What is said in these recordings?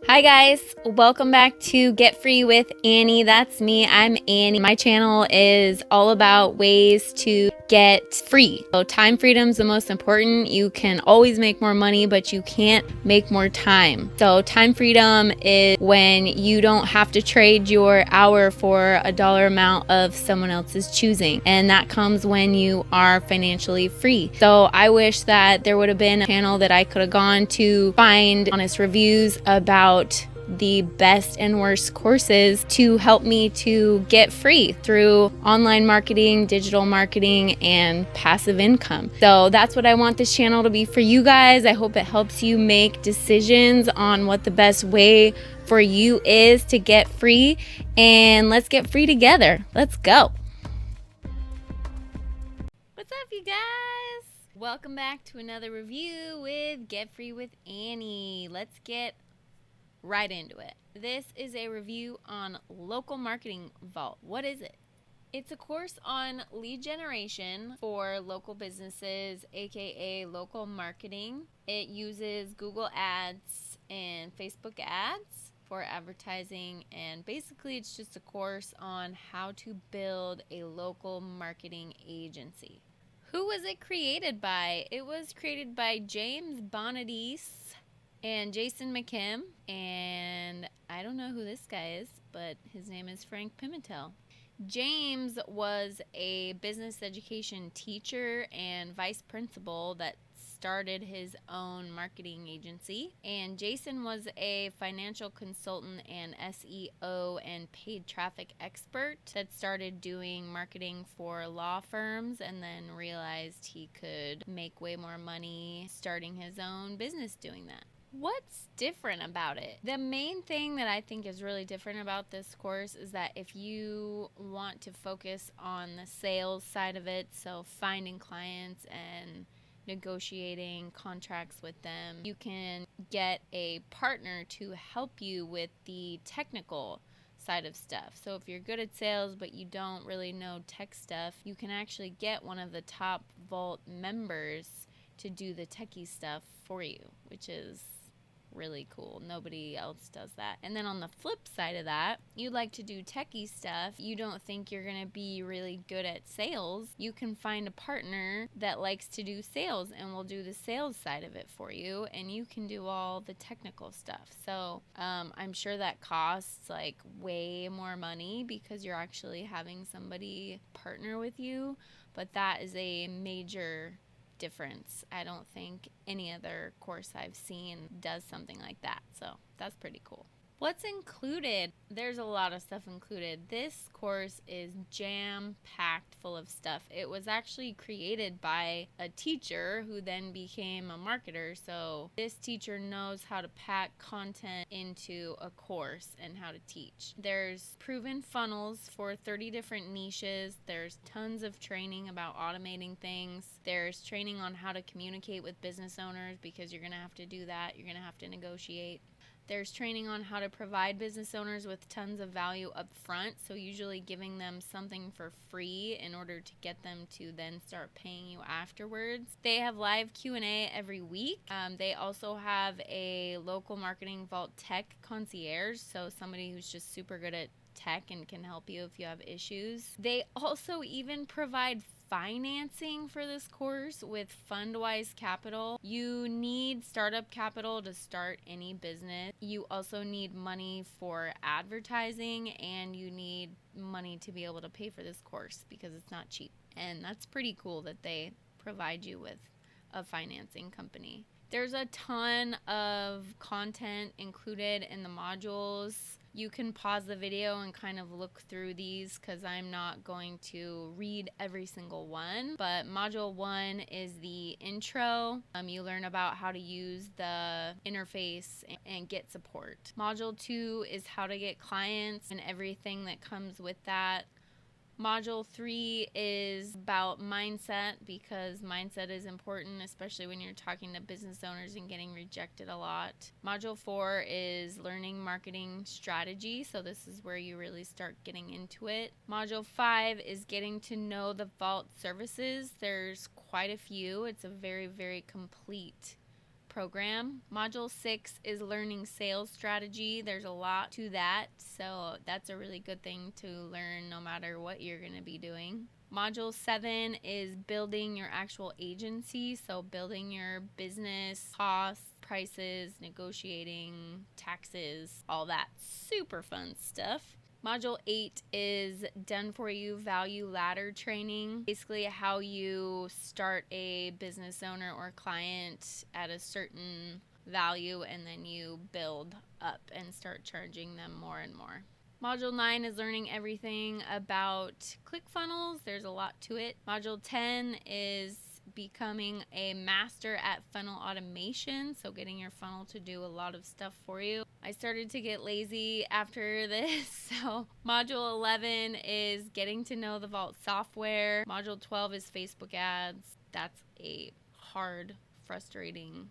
Hi guys, welcome back to Get Free with Annie. That's me. I'm Annie. My channel is all about ways to get free. So time freedom is the most important. You can always make more money, but you can't make more time. So time freedom is when you don't have to trade your hour for a dollar amount of someone else's choosing. And that comes when you are financially free. So I wish that there would have been a channel that I could have gone to find honest reviews about the best and worst courses to help me to get free through online marketing, digital marketing, and passive income. So that's what I want this channel to be for you guys. I hope it helps you make decisions on what the best way for you is to get free. And let's get free together. Let's go. What's up, you guys? Welcome back to another review with Get Free with Annie. Let's get right into it. This is a review on Local Marketing Vault. What is it? It's a course on lead generation for local businesses, aka local marketing. It uses Google Ads and Facebook ads for advertising, and basically it's just a course on how to build a local marketing agency. Who was it created by? It was created by James Bonadise and Jason McKim, and I don't know who this guy is, but his name is Frank Pimentel. James was a business education teacher and vice principal that started his own marketing agency, and Jason was a financial consultant and SEO and paid traffic expert that started doing marketing for law firms and then realized he could make way more money starting his own business doing that. What's different about it? The main thing that I think is really different about this course is that if you want to focus on the sales side of it, so finding clients and negotiating contracts with them, you can get a partner to help you with the technical side of stuff. So if you're good at sales but you don't really know tech stuff, you can actually get one of the top Vault members to do the techie stuff for you, which is really cool. Nobody else does that. And then on the flip side of that, you like to do techie stuff, you don't think you're going to be really good at sales, you can find a partner that likes to do sales and will do the sales side of it for you, and you can do all the technical stuff. So I'm sure that costs like way more money because you're actually having somebody partner with you, but that is a major difference. I don't think any other course I've seen does something like that. So that's pretty cool. What's included? There's a lot of stuff included. This course is jam-packed full of stuff. It was actually created by a teacher who then became a marketer. So this teacher knows how to pack content into a course and how to teach. There's proven funnels for 30 different niches. There's tons of training about automating things. There's training on how to communicate with business owners because you're going to have to do that. You're going to have to negotiate. There's training on how to provide business owners with tons of value up front, so usually giving them something for free in order to get them to then start paying you afterwards. They have live Q&A every week. They also have a local marketing vault tech concierge, so somebody who's just super good at tech and can help you if you have issues. They also even provide financing for this course with Fundwise Capital. You need startup capital to start any business. You also need money for advertising, and you need money to be able to pay for this course because it's not cheap. And that's pretty cool that they provide you with a financing company. There's a ton of content included in the modules. You can pause the video and kind of look through these because I'm not going to read every single one. But module 1 is the intro. You learn about how to use the interface and get support. Module 2 is how to get clients and everything that comes with that. Module 3 is about mindset because mindset is important, especially when you're talking to business owners and getting rejected a lot. Module 4 is learning marketing strategy, so this is where you really start getting into it. Module 5 is getting to know the Vault services. There's quite a few. It's a very, very complete program. Module 6 is learning sales strategy. There's a lot to that, so that's a really good thing to learn no matter what you're going to be doing. Module 7 is building your actual agency, so building your business, costs, prices, negotiating, taxes, all that super fun stuff. Module 8 is done for you value ladder training. Basically how you start a business owner or client at a certain value and then you build up and start charging them more and more. Module 9 is learning everything about ClickFunnels. There's a lot to it. Module 10 is becoming a master at funnel automation, so getting your funnel to do a lot of stuff for you. I started to get lazy after this, so Module 11 is getting to know the Vault software. Module 12 is Facebook ads. That's a hard, frustrating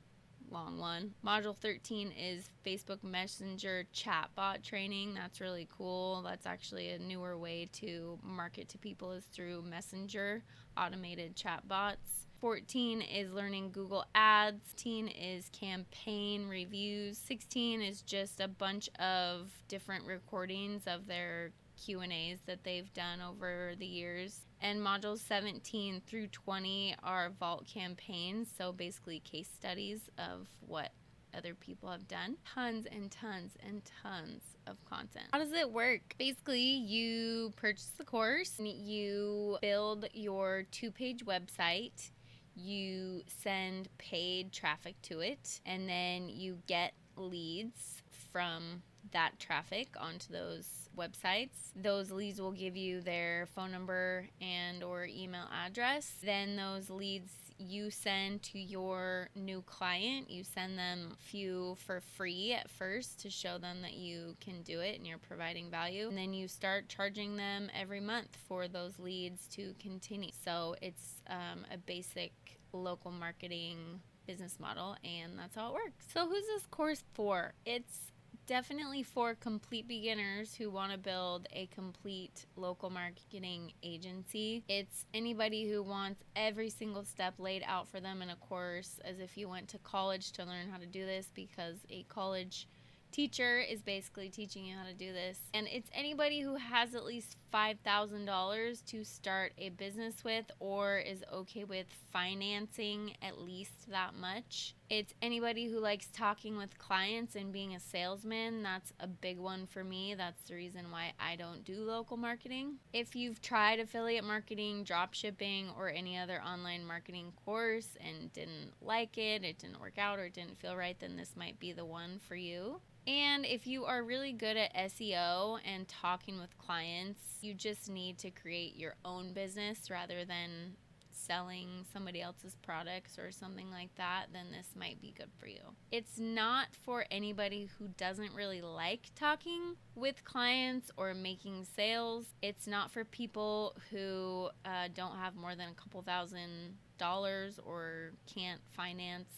long one. Module 13 is Facebook Messenger chatbot training. That's really cool. That's actually a newer way to market to people is through Messenger automated chatbots. 14 is learning Google Ads. 15 is campaign reviews. 16 is just a bunch of different recordings of their Q&As that they've done over the years. And modules 17 through 20 are Vault campaigns, so basically case studies of what other people have done. Tons and tons and tons of content. How does it work? Basically, you purchase the course, you build your 2-page website, you send paid traffic to it, and then you get leads from that traffic onto those websites. Those leads will give you their phone number and or email address. Then those leads you send to your new client. You send them a few for free at first to show them that you can do it and you're providing value. And then you start charging them every month for those leads to continue. So it's a basic local marketing business model, and that's how it works. So who's this course for? It's definitely for complete beginners who want to build a complete local marketing agency. It's anybody who wants every single step laid out for them in a course as if you went to college to learn how to do this, because a college teacher is basically teaching you how to do this. And it's anybody who has at least $5,000 to start a business with or is okay with financing at least that much. It's anybody who likes talking with clients and being a salesman. That's a big one for me. That's the reason why I don't do local marketing. If you've tried affiliate marketing, drop shipping, or any other online marketing course and didn't like it, it didn't work out, or it didn't feel right, then this might be the one for you. And if you are really good at SEO and talking with clients, you just need to create your own business rather than selling somebody else's products or something like that, then this might be good for you. It's not for anybody who doesn't really like talking with clients or making sales. It's not for people who don't have more than a couple $1,000 or can't finance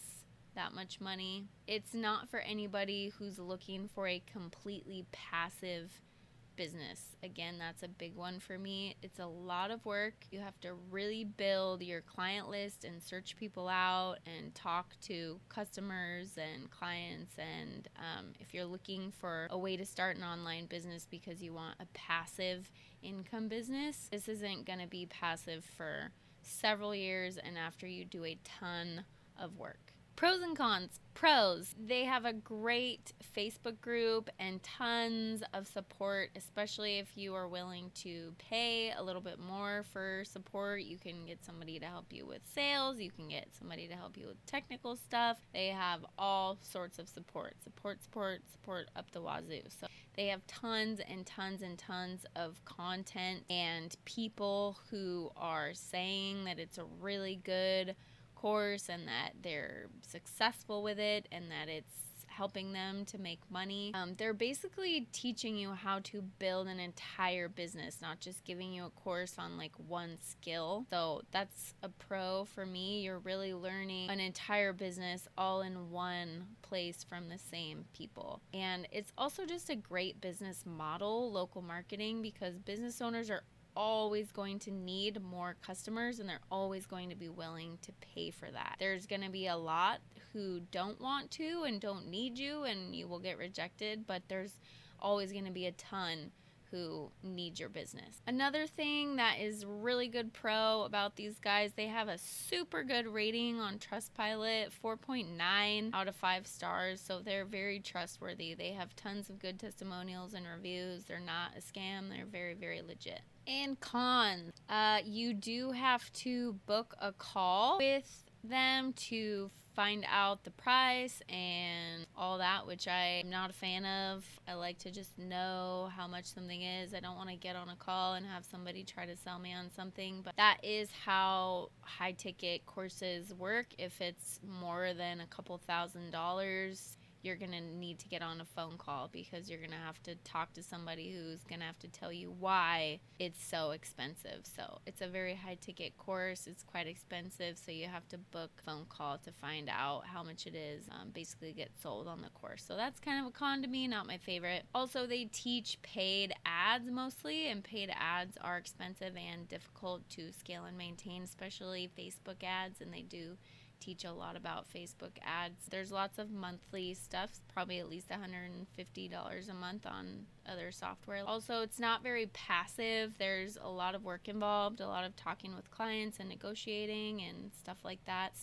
that much money. It's not for anybody who's looking for a completely passive business. Again, that's a big one for me. It's a lot of work. You have to really build your client list and search people out and talk to customers and clients. And if you're looking for a way to start an online business because you want a passive income business, this isn't going to be passive for several years and after you do a ton of work. Pros and cons. Pros, they have a great Facebook group and tons of support, especially if you are willing to pay a little bit more for support. You can get somebody to help you with sales. You can get somebody to help you with technical stuff. They have all sorts of support up the wazoo. So they have tons and tons and tons of content and people who are saying that it's a really good course and that they're successful with it and that it's helping them to make money. They're basically teaching you how to build an entire business, not just giving you a course on like one skill. So that's a pro for me. You're really learning an entire business all in one place from the same people. And it's also just a great business model, local marketing, because business owners are always going to need more customers and they're always going to be willing to pay for that. There's going to be a lot who don't want to and don't need you, and you will get rejected, but there's always going to be a ton who need your business. Another thing that is really good pro about these guys, they have a super good rating on Trustpilot, 4.9 out of 5 stars, so they're very trustworthy. They have tons of good testimonials and reviews. They're not a scam. They're very, very legit. And cons, you do have to book a call with them to find out the price and all that, which I'm not a fan of. I like to just know how much something is. I don't want to get on a call and have somebody try to sell me on something, but that is how high ticket courses work. If it's more than a couple $1,000s, you're going to need to get on a phone call, because you're going to have to talk to somebody who's going to have to tell you why it's so expensive. So it's a very high ticket course. It's quite expensive, so you have to book a phone call to find out how much it is, basically get sold on the course. So that's kind of a con to me, not my favorite. Also, they teach paid ads mostly, and paid ads are expensive and difficult to scale and maintain, especially Facebook ads, and they do teach a lot about Facebook ads. There's lots of monthly stuff, probably at least $150 a month on other software. Also, it's not very passive. There's a lot of work involved, a lot of talking with clients and negotiating and stuff like that.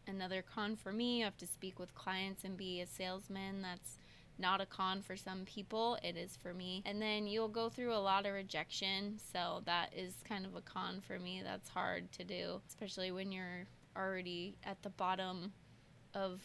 Another con for me, you have to speak with clients and be a salesman. That's not a con for some people. It is for me. And then you'll go through a lot of rejection, so that is kind of a con for me. That's hard to do, especially when you're already at the bottom of,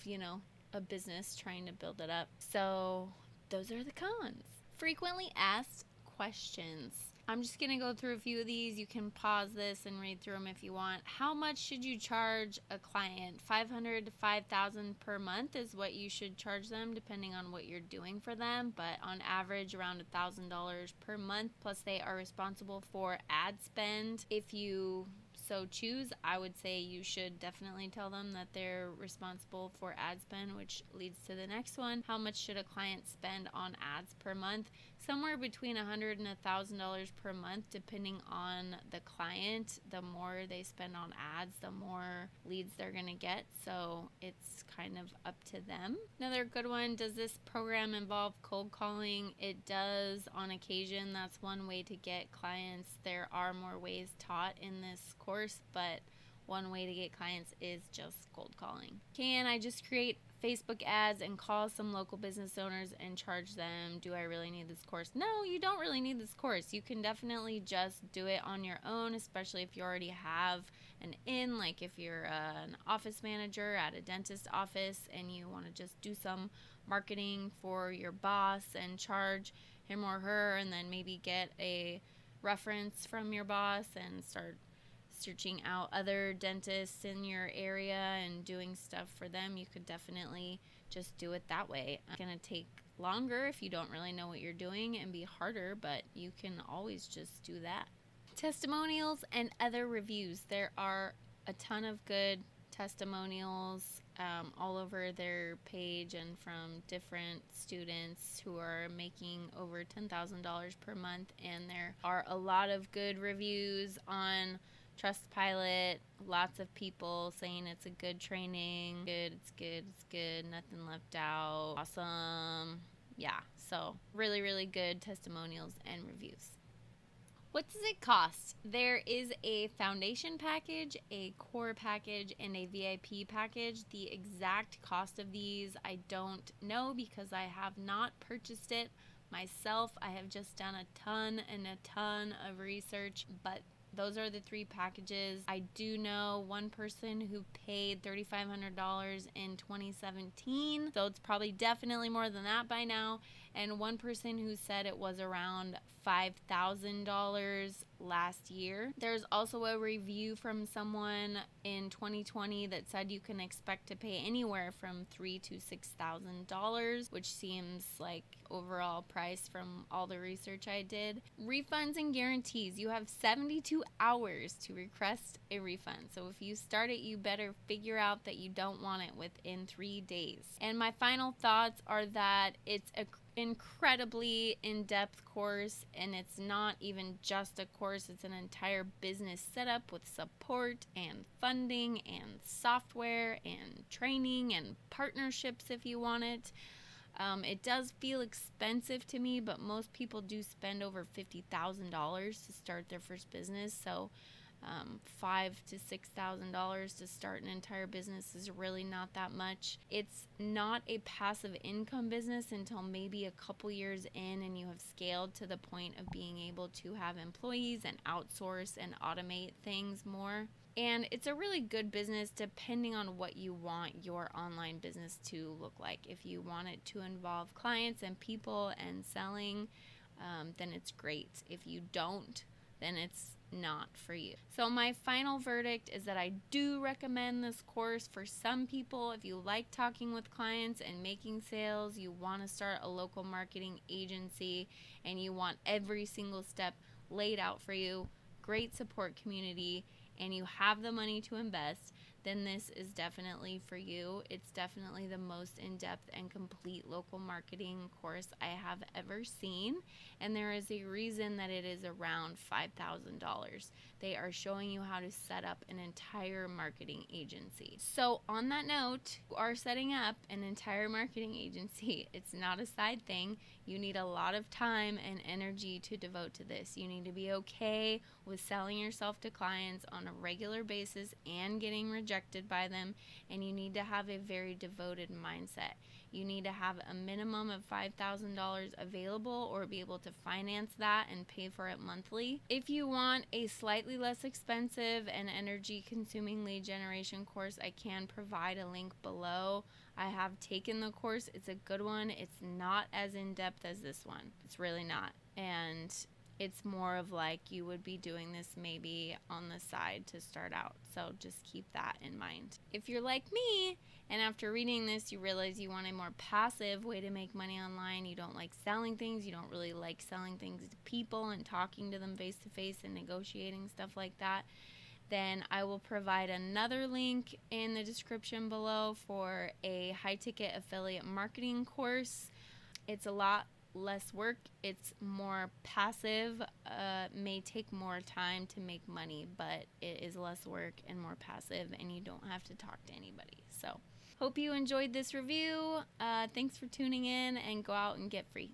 a business trying to build it up. So those are the cons. Frequently asked questions. I'm just going to go through a few of these. You can pause this and read through them if you want. How much should you charge a client? $500 to $5,000 per month is what you should charge them, depending on what you're doing for them. But on average, around $1,000 per month. Plus, they are responsible for ad spend. If you so choose, I would say you should definitely tell them that they're responsible for ad spend, which leads to the next one. How much should a client spend on ads per month? Somewhere between $100 and $1,000 per month, depending on the client. The more they spend on ads, the more leads they're going to get. So it's kind of up to them. Another good one, does this program involve cold calling? It does on occasion. That's one way to get clients. There are more ways taught in this course, but one way to get clients is just cold calling. Can I just create Facebook ads and call some local business owners and charge them? Do I really need this course? No, you don't really need this course. You can definitely just do it on your own, especially if you already have an in, like if you're an office manager at a dentist office and you want to just do some marketing for your boss and charge him or her, and then maybe get a reference from your boss and start searching out other dentists in your area and doing stuff for them. You could definitely just do it that way. It's going to take longer if you don't really know what you're doing and be harder, but you can always just do that. Testimonials and other reviews. There are a ton of good testimonials all over their page, and from different students who are making over $10,000 per month, and there are a lot of good reviews on Trustpilot. Lots of people saying it's a good training, it's good, nothing left out, awesome. Yeah, so really, really good testimonials and reviews. What does it cost? There is a foundation package, a core package, and a VIP package. The exact cost of these I don't know, because I have not purchased it myself. I have just done a ton of research, but those are the three packages. I do know one person who paid $3,500 in 2017, so it's probably definitely more than that by now, and one person who said it was around $5,000 last year. There's also a review from someone in 2020 that said you can expect to pay anywhere from $3,000 to $6,000, which seems like overall price from all the research I did. Refunds and guarantees. You have 72 hours to request a refund. So if you start it, you better figure out that you don't want it within 3 days. And my final thoughts are that it's incredibly in-depth course, and it's not even just a course, it's an entire business setup with support and funding and software and training and partnerships if you want it. It does feel expensive to me, but most people do spend over $50,000 to start their first business. So $5,000 to $6,000 to start an entire business is really not that much. It's not a passive income business until maybe a couple years in and you have scaled to the point of being able to have employees and outsource and automate things more. And it's a really good business depending on what you want your online business to look like. If you want it to involve clients and people and selling, then it's great. If you don't, then it's not for you. So my final verdict is that I do recommend this course for some people. If you like talking with clients and making sales, you want to start a local marketing agency, and you want every single step laid out for you, great support community, and you have the money to invest, then this is definitely for you. It's definitely the most in-depth and complete local marketing course I have ever seen, and there is a reason that it is around $5,000. They are showing you how to set up an entire marketing agency. So on that note, you are setting up an entire marketing agency. It's not a side thing. You need a lot of time and energy to devote to this. You need to be okay with selling yourself to clients on a regular basis and getting rejected by them, and you need to have a very devoted mindset. You need to have a minimum of $5,000 available or be able to finance that and pay for it monthly. If you want a slightly less expensive and energy consuming lead generation course, I can provide a link below. I have taken the course. It's a good one. It's not as in-depth as this one. It's really not. And it's more of like you would be doing this maybe on the side to start out. So just keep that in mind. If you're like me and after reading this you realize you want a more passive way to make money online, you don't like selling things, you don't really like selling things to people and talking to them face to face and negotiating stuff like that, then I will provide another link in the description below for a high ticket affiliate marketing course. It's a lot less work, it's more passive, may take more time to make money, but it is less work and more passive, and you don't have to talk to anybody. So hope you enjoyed this review. Thanks for tuning in, and go out and get free.